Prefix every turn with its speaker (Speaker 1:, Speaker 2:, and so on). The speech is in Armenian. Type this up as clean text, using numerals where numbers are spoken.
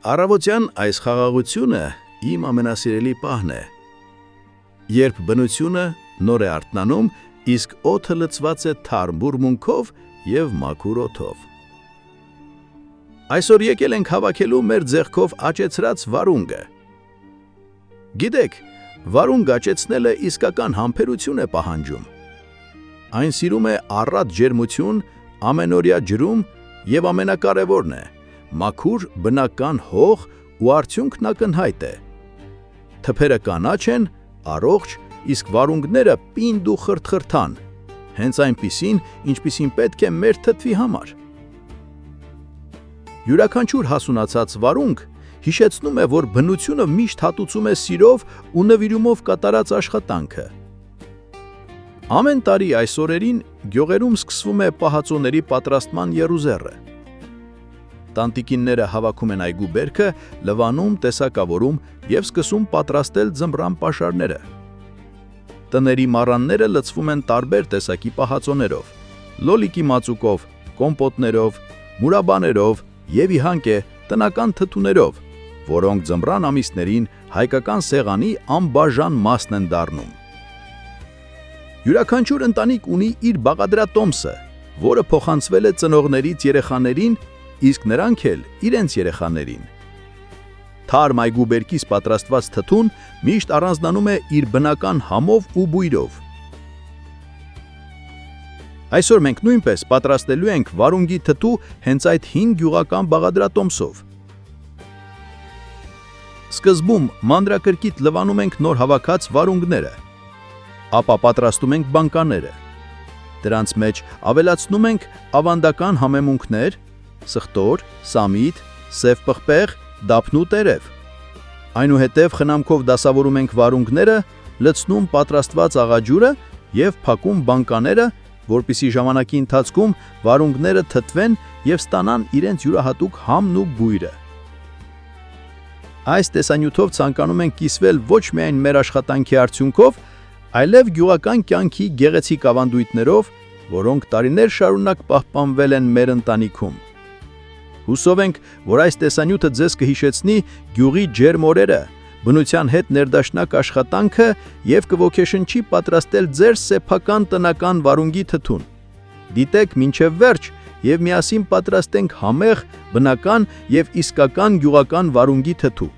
Speaker 1: Առավոտյան այս խաղաղությունը իմ ամենասիրելի պահն է, երբ բնությունը նոր է արթնանում, իսկ օդը լցված է թարմ բուրմունքով և մաքուր օդով։ Այսօր եկել ենք հավաքելու մեր ձեռքով աճեցրած վարունգը։ Գիտեք, վարունգ աճեցնելը իսկական համբերություն է պահանջում։ Այն սիրում է առատ ջերմություն, ամենօրյա ջրում և ամենակարևորն է, մաքուր բնական հող ու արդյունքն ակնհայտ է։ Թփերը կանաչ են, առողջ, իսկ վարունգները պինդ ու խրթխրթան, հենց այնպիսին, ինչպիսին պետք է մեր թթվի համար։ Յուրաքանչյուր հասունացած վարունգ հիշեցնում է, որ բնությունը միշտ հատուցում է սիրով ու նվիրումով կատարած աշխատանքը։ Ամեն տարի այս օրերին գյուղերում սկսվում է պահածոների պատրաստման եռուզեռը։ Տանտիկինները հավաքում են այգու բերքը, լվանում, տեսակավորում և սկսում պատրաստել ձմռան պաշարները։ Տների մառանները լցվում են տարբեր տեսակի պահածոներով, լոլիկի մածուկով, կոմպոտներով, մուրաբաներով և իհարկե տնական թթուներով, որոնք ձմռան ամիսներին հայկական սեղանի անբաժան մասն են դառնում։ Յուրաքանչյուր ընտանիք ունի իր բաղադրատոմսը, որը փոխանցվել է ծնողներից երեխաներին, իսկ նրանք էլ իրենց երեխաներին։ Թարմ այգու բերքից պատրաստված թթուն միշտ առանձնանում է իր բնական համով ու բույրով։ Այսօր մենք նույնպես պատրաստելու ենք վարունգի թթու հենց այդ 5 գյուղական բաղադրատոմսով։ Սկզբում մանրակրկիտ լվանում ենք նոր հավաքած վարունգները, ապա պատրաստում ենք բանկաները։ Դրանց մեջ ավելացնում ենք ավանդական համեմունքներ, սխտոր, սամիտ, սև պղպեղ, դափնու տերև։ Այնուհետև խնամքով դասավորում ենք վարունգները, լցնում պատրաստված աղաջուրը և փակում բանկաները, որպեսզի ժամանակի ընթացքում վարունգները թթվեն և ստանան իրենց յուրահատուկ համն ու բույրը։ Այս տեսանյութով ցանկանում ենք կիսվել ոչ միայն մեր աշխատանքի արդյունքով, այլև գյուղական կյանքի գեղեցիկ ավանդույթներով, որոնք տարիներ շարունակ պահպանվել են մեր ընտանիքում։ Հուսով ենք, որ այս տեսանյութը ձեզ կհիշեցնի գյուղի ջերմ օրերը, բնության հետ ներդաշնակ աշխատանքը և կոգեշնչի պատրաստել ձեր սեփական տնական վարունգի թթուն։ Դիտեք մինչև վերջ և միասին պատրաստենք համեղ, բնական և իսկական գյուղական վարունգի թթու։